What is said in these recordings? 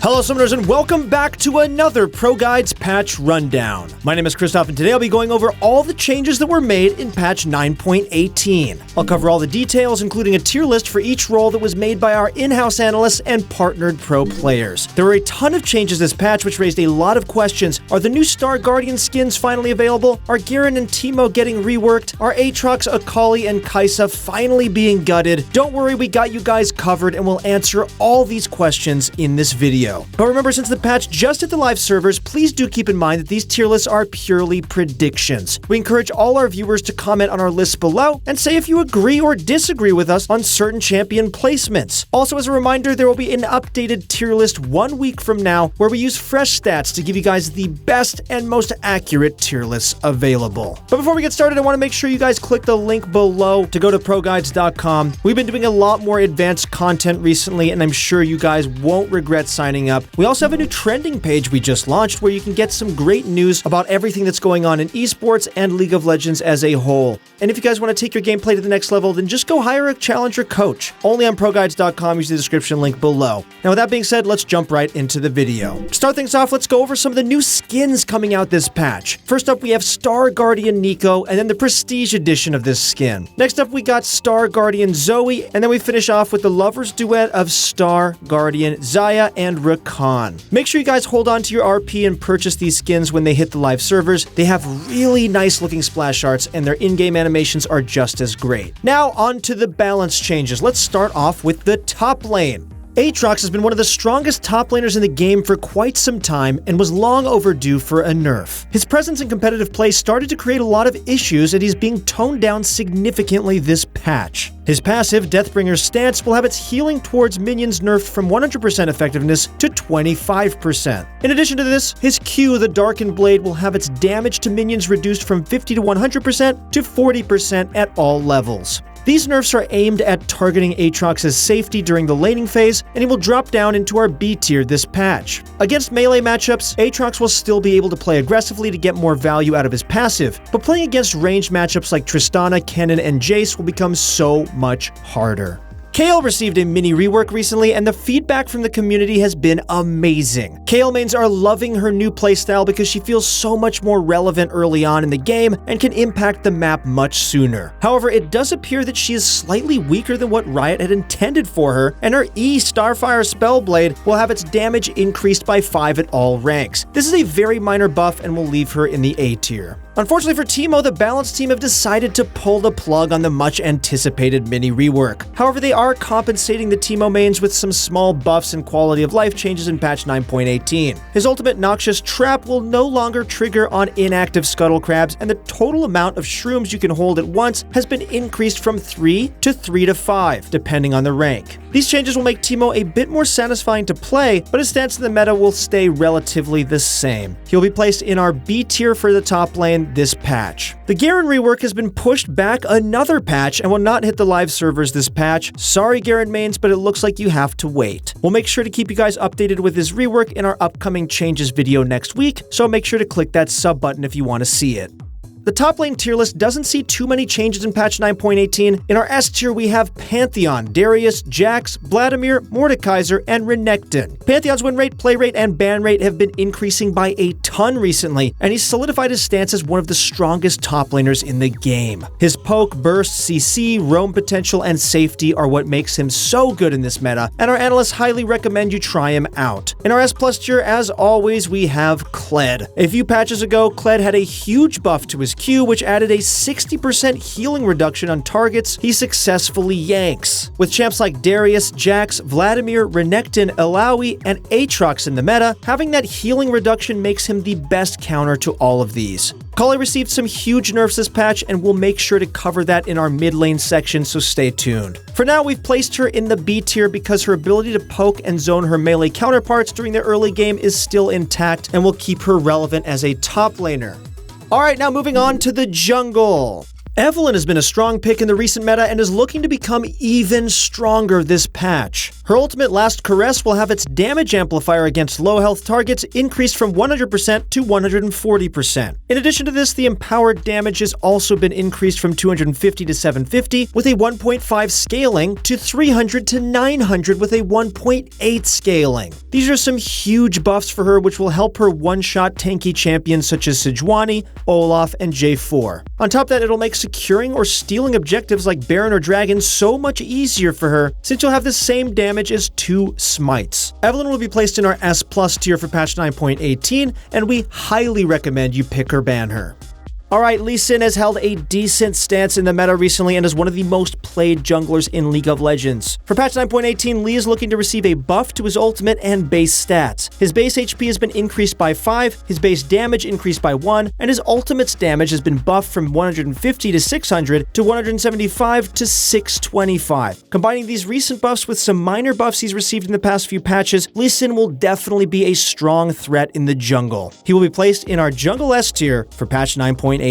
Hello Summoners and welcome back to another ProGuides patch rundown. My name is Christoph and today I'll be going over all the changes that were made in patch 9.18. I'll cover all the details, including a tier list for each role that was made by our in-house analysts and partnered pro players. There were a ton of changes this patch which raised a lot of questions. Are the new Star Guardian skins finally available? Are Garen and Teemo getting reworked? Are Aatrox, Akali, and Caixa finally being gutted? Don't worry, we got you guys covered and we'll answer all these questions in this video. But remember, since the patch just hit the live servers, please do keep in mind that these tier lists are purely predictions. We encourage all our viewers to comment on our lists below and say if you agree or disagree with us on certain champion placements. Also, as a reminder, there will be an updated tier list 1 week from now where we use fresh stats to give you guys the best and most accurate tier lists available. But before we get started, I want to make sure you guys click the link below to go to ProGuides.com. We've been doing a lot more advanced content recently, and I'm sure you guys won't regret signing up. We also have a new trending page we just launched where you can get some great news about everything that's going on in esports and League of Legends as a whole. And if you guys want to take your gameplay to the next level, then just go hire a challenger coach. Only on ProGuides.com. Use the description link below. Now with that being said, let's jump right into the video. To start things off, let's go over some of the new skins coming out this patch. First up, we have Star Guardian Nico, and then the Prestige edition of this skin. Next up, we got Star Guardian Zoe, and then we finish off with the Lovers Duet of Star Guardian Zaya and Rakan. Make sure you guys hold on to your RP and purchase these skins when they hit the live servers. They have really nice looking splash arts and their in-game animations are just as great. Now on to the balance changes. Let's start off with the top lane. Aatrox has been one of the strongest top laners in the game for quite some time and was long overdue for a nerf. His presence in competitive play started to create a lot of issues and he's being toned down significantly this patch. His passive, Deathbringer's stance, will have its healing towards minions nerfed from 100% effectiveness to 25%. In addition to this, his Q, the Darkened Blade, will have its damage to minions reduced from 50 to 100% to 40% at all levels. These nerfs are aimed at targeting Aatrox's safety during the laning phase, and he will drop down into our B tier this patch. Against melee matchups, Aatrox will still be able to play aggressively to get more value out of his passive, but playing against ranged matchups like Tristana, Kennen, and Jace will become so much harder. Kayle received a mini rework recently, and the feedback from the community has been amazing. Kayle mains are loving her new playstyle because she feels so much more relevant early on in the game and can impact the map much sooner. However, it does appear that she is slightly weaker than what Riot had intended for her, and her E Starfire Spellblade will have its damage increased by 5 at all ranks. This is a very minor buff and will leave her in the A tier. Unfortunately for Teemo, the Balance team have decided to pull the plug on the much-anticipated mini rework. However, they are compensating the Teemo mains with some small buffs and quality of life changes in patch 9.18. His ultimate Noxious Trap will no longer trigger on inactive Scuttle Crabs, and the total amount of shrooms you can hold at once has been increased from 3 to 3 to 5, depending on the rank. These changes will make Teemo a bit more satisfying to play, but his stance in the meta will stay relatively the same. He'll be placed in our B tier for the top lane this patch. The Garen rework has been pushed back another patch and will not hit the live servers this patch. Sorry Garen mains, but it looks like you have to wait. We'll make sure to keep you guys updated with this rework in our upcoming changes video next week, so make sure to click that sub button if you want to see it. The top lane tier list doesn't see too many changes in patch 9.18. In our S tier, we have Pantheon, Darius, Jax, Vladimir, Mordekaiser, and Renekton. Pantheon's win rate, play rate, and ban rate have been increasing by a ton recently, and he's solidified his stance as one of the strongest top laners in the game. His poke, burst, CC, roam potential, and safety are what makes him so good in this meta, and our analysts highly recommend you try him out. In our S+ tier, as always, we have Kled. A few patches ago, Kled had a huge buff to his Q, which added a 60% healing reduction on targets he successfully yanks. With champs like Darius, Jax, Vladimir, Renekton, Illaoi, and Aatrox in the meta, having that healing reduction makes him the best counter to all of these. Akali received some huge nerfs this patch, and we'll make sure to cover that in our mid lane section, so stay tuned. For now, we've placed her in the B tier because her ability to poke and zone her melee counterparts during the early game is still intact and will keep her relevant as a top laner. Alright, now moving on to the jungle. Evelynn has been a strong pick in the recent meta and is looking to become even stronger this patch. Her ultimate Last Caress will have its damage amplifier against low health targets increased from 100% to 140%. In addition to this, the empowered damage has also been increased from 250 to 750 with a 1.5 scaling to 300 to 900 with a 1.8 scaling. These are some huge buffs for her which will help her one-shot tanky champions such as Sejuani, Olaf, and J4. On top of that, it'll make securing or stealing objectives like Baron or Dragon so much easier for her since you'll have the same damage as 2 smites. Evelynn will be placed in our S+ tier for patch 9.18, and we highly recommend you pick or ban her. Alright, Lee Sin has held a decent stance in the meta recently and is one of the most played junglers in League of Legends. For patch 9.18, Lee is looking to receive a buff to his ultimate and base stats. His base HP has been increased by 5, his base damage increased by 1, and his ultimate's damage has been buffed from 150 to 600 to 175 to 625. Combining these recent buffs with some minor buffs he's received in the past few patches, Lee Sin will definitely be a strong threat in the jungle. He will be placed in our Jungle S tier for patch 9.18.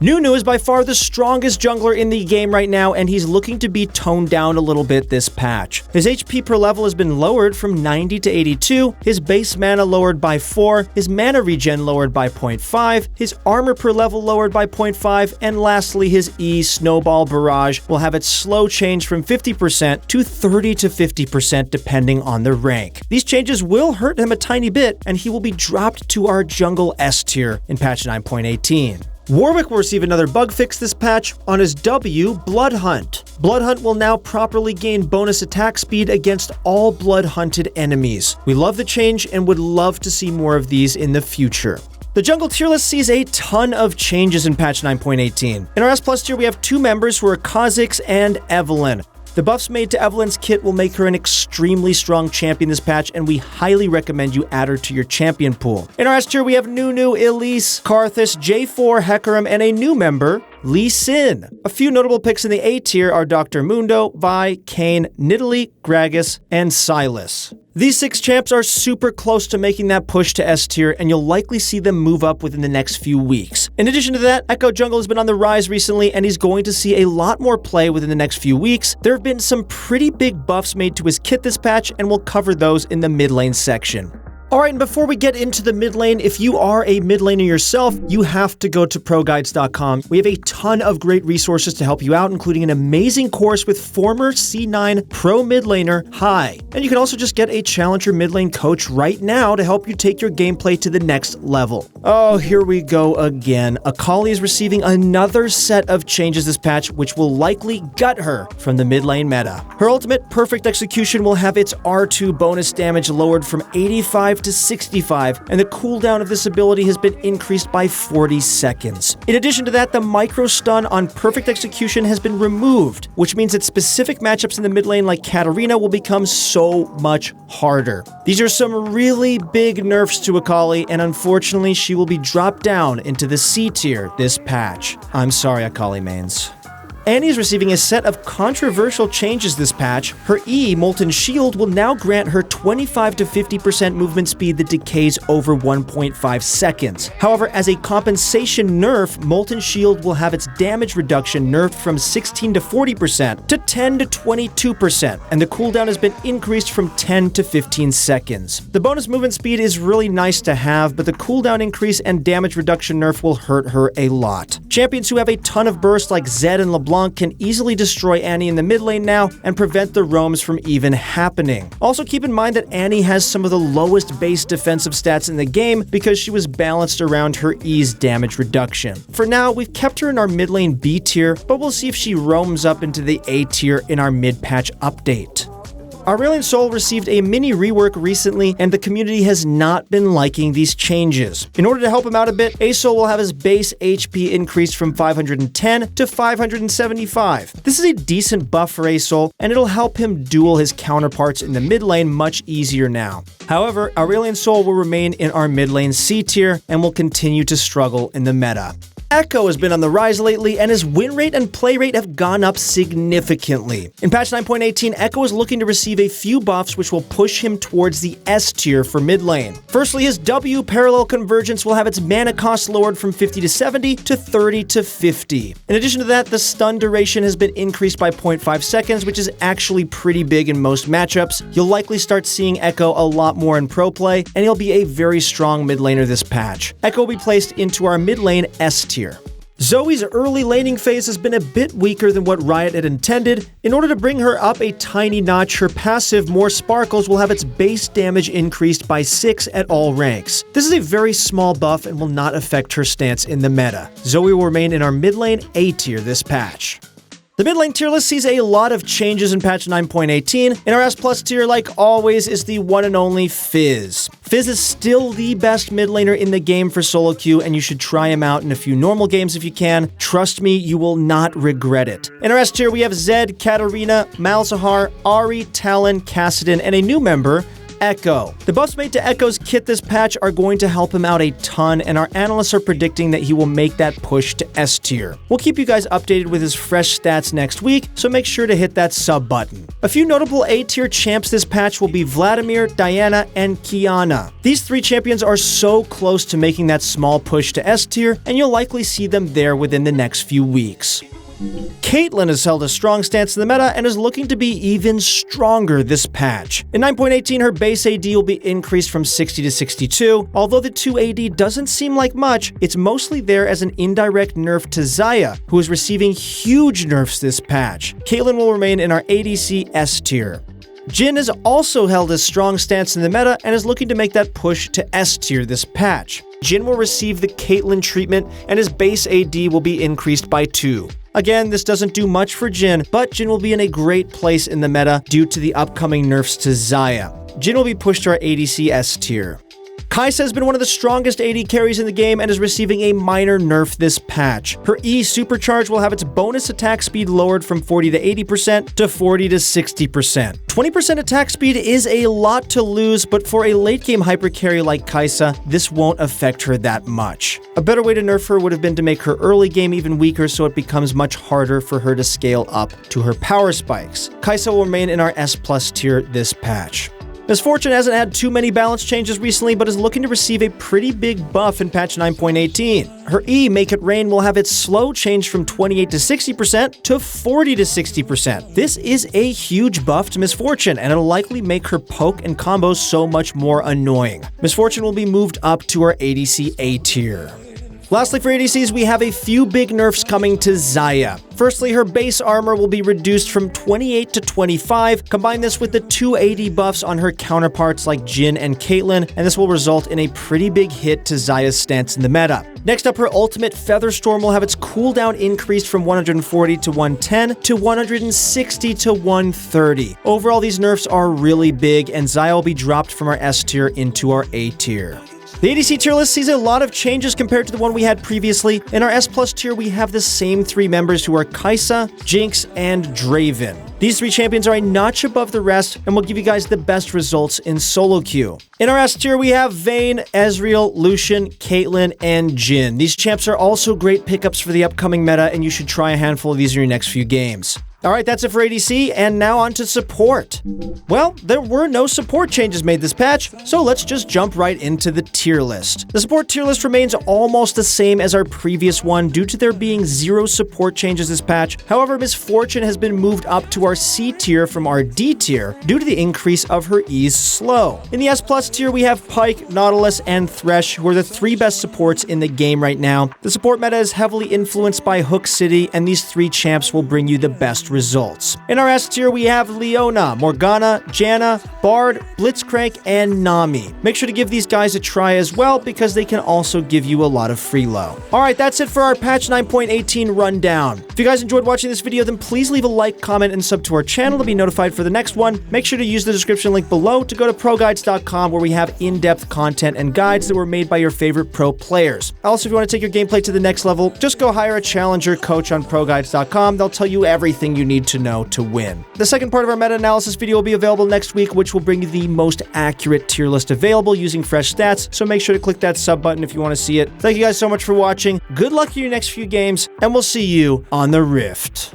Nunu is by far the strongest jungler in the game right now, and he's looking to be toned down a little bit this patch. His HP per level has been lowered from 90 to 82, his base mana lowered by 4, his mana regen lowered by 0.5, his armor per level lowered by 0.5, and lastly his E Snowball Barrage will have its slow change from 50% to 30 to 50% depending on the rank. These changes will hurt him a tiny bit, and he will be dropped to our Jungle S tier in patch 9.18. Warwick will receive another bug fix this patch on his W, Blood Hunt. Blood Hunt will now properly gain bonus attack speed against all blood hunted enemies. We love the change and would love to see more of these in the future. The jungle tier list sees a ton of changes in patch 9.18. In our S+ tier, we have 2 members who are Kha'Zix and Evelynn. The buffs made to Evelynn's kit will make her an extremely strong champion this patch, and we highly recommend you add her to your champion pool. In our S tier, we have Nunu, Elise, Karthus, J4, Hecarim, and a new member, Lee Sin. A few notable picks in the A tier are Dr. Mundo, Vi, Kayn, Nidalee, Gragas, and Sylas. These 6 champs are super close to making that push to S tier, and you'll likely see them move up within the next few weeks. In addition to that, Echo Jungle has been on the rise recently, and he's going to see a lot more play within the next few weeks. There have been some pretty big buffs made to his kit this patch, and we'll cover those in the mid lane section. Alright, and before we get into the mid lane, if you are a mid laner yourself, you have to go to ProGuides.com. We have a ton of great resources to help you out, including an amazing course with former C9 pro mid laner Hai. And you can also just get a challenger mid lane coach right now to help you take your gameplay to the next level. Oh, here we go again. Akali is receiving another set of changes this patch, which will likely gut her from the mid lane meta. Her ultimate Perfect Execution will have its R2 bonus damage lowered from 85 to 65, and the cooldown of this ability has been increased by 40 seconds. In addition to that, the micro stun on Perfect Execution has been removed, which means that specific matchups in the mid lane like Katarina will become so much harder. These are some really big nerfs to Akali, and unfortunately she will be dropped down into the C tier this patch. I'm sorry, Akali mains. Annie is receiving a set of controversial changes this patch. Her E, Molten Shield, will now grant her 25 to 50% movement speed that decays over 1.5 seconds. However, as a compensation nerf, Molten Shield will have its damage reduction nerfed from 16 to 40% to 10 to 22%, and the cooldown has been increased from 10 to 15 seconds. The bonus movement speed is really nice to have, but the cooldown increase and damage reduction nerf will hurt her a lot. Champions who have a ton of burst like Zed and LeBlanc can easily destroy Annie in the mid lane now and prevent the roams from even happening. Also keep in mind that Annie has some of the lowest base defensive stats in the game because she was balanced around her E's damage reduction. For now, we've kept her in our mid lane B tier, but we'll see if she roams up into the A tier in our mid-patch update. Aurelion Sol received a mini rework recently, and the community has not been liking these changes. In order to help him out a bit, Asol will have his base HP increased from 510 to 575. This is a decent buff for Asol, and it'll help him duel his counterparts in the mid lane much easier now. However, Aurelion Sol will remain in our mid lane C tier and will continue to struggle in the meta. Echo has been on the rise lately, and his win rate and play rate have gone up significantly. In patch 9.18, Echo is looking to receive a few buffs which will push him towards the S tier for mid lane. Firstly, his W parallel convergence will have its mana cost lowered from 50 to 70 to 30 to 50. In addition to that, the stun duration has been increased by 0.5 seconds, which is actually pretty big in most matchups. You'll likely start seeing Echo a lot more in pro play, and he'll be a very strong mid laner this patch. Echo will be placed into our mid lane S tier. Zoe's early laning phase has been a bit weaker than what Riot had intended. In order to bring her up a tiny notch, her passive More Sparkles will have its base damage increased by 6 at all ranks. This is a very small buff and will not affect her stance in the meta. Zoe will remain in our mid lane A tier this patch. The mid lane tier list sees a lot of changes in patch 9.18. In our S+ tier, like always, is the one and only Fizz. Fizz is still the best mid laner in the game for solo queue, and you should try him out in a few normal games if you can. Trust me, you will not regret it. In our S tier, we have Zed, Katarina, Malzahar, Ahri, Talon, Kassadin, and a new member, Echo. The buffs made to Echo's kit this patch are going to help him out a ton, and our analysts are predicting that he will make that push to S tier. We'll keep you guys updated with his fresh stats next week, so make sure to hit that sub button. A few notable A tier champs this patch will be Vladimir, Diana, and Kiana. These three champions are so close to making that small push to S tier, and you'll likely see them there within the next few weeks. Caitlyn has held a strong stance in the meta and is looking to be even stronger this patch. In 9.18, her base AD will be increased from 60 to 62. Although the 2 AD doesn't seem like much, it's mostly there as an indirect nerf to Xayah, who is receiving huge nerfs this patch. Caitlyn will remain in our ADC S tier. Jhin has also held a strong stance in the meta and is looking to make that push to S tier this patch. Jhin will receive the Caitlyn treatment, and his base AD will be increased by 2. Again, this doesn't do much for Jhin, but Jhin will be in a great place in the meta due to the upcoming nerfs to Xayah. Jhin will be pushed to our ADC S tier. Caixa has been one of the strongest AD carries in the game and is receiving a minor nerf this patch. Her E supercharge will have its bonus attack speed lowered from 40 to 80% to 40 to 60%. 20% attack speed is a lot to lose, but for a late game hyper carry like Caixa, this won't affect her that much. A better way to nerf her would have been to make her early game even weaker so it becomes much harder for her to scale up to her power spikes. Caixa will remain in our S+ tier this patch. Miss Fortune hasn't had too many balance changes recently, but is looking to receive a pretty big buff in patch 9.18. Her E, Make It Rain, will have its slow change from 28 to 60% to 40 to 60%. This is a huge buff to Miss Fortune, and it'll likely make her poke and combos so much more annoying. Miss Fortune will be moved up to our ADC A tier. Lastly, for ADCs, we have a few big nerfs coming to Xayah. Firstly, her base armor will be reduced from 28 to 25. Combine this with the 2 AD buffs on her counterparts like Jhin and Caitlyn, and this will result in a pretty big hit to Xayah's stance in the meta. Next up, her ultimate Featherstorm will have its cooldown increased from 140 to 110 to 160 to 130. Overall, these nerfs are really big, and Xayah will be dropped from our S tier into our A tier. The ADC tier list sees a lot of changes compared to the one we had previously. In our S+ tier, we have the same 3 members who are Caixa, Jinx, and Draven. These 3 champions are a notch above the rest and will give you guys the best results in solo queue. In our S tier, we have Vayne, Ezreal, Lucian, Caitlyn, and Jhin. These champs are also great pickups for the upcoming meta, and you should try a handful of these in your next few games. Alright, that's it for ADC, and now on to support. Well, there were no support changes made this patch, so let's just jump right into the tier list. The support tier list remains almost the same as our previous one due to there being 0 support changes this patch. However, Miss Fortune has been moved up to our C tier from our D tier due to the increase of her E's slow. In the S+ tier, we have Pyke, Nautilus, and Thresh, who are the 3 best supports in the game right now. The support meta is heavily influenced by Hook City, and these 3 champs will bring you the best results. In our S tier, we have Leona, Morgana, Janna, Bard, Blitzcrank, and Nami. Make sure to give these guys a try as well because they can also give you a lot of freelo. Alright, that's it for our patch 9.18 rundown. If you guys enjoyed watching this video, then please leave a like, comment, and sub to our channel to be notified for the next one. Make sure to use the description link below to go to ProGuides.com where we have in-depth content and guides that were made by your favorite pro players. Also, if you want to take your gameplay to the next level, just go hire a challenger coach on ProGuides.com. They'll tell you everything you need to know to win. The second part of our meta-analysis video will be available next week, which will will bring you the most accurate tier list available using fresh stats, so make sure to click that sub button if you want to see it. Thank you guys so much for watching. Good luck in your next few games, and we'll see you on the Rift.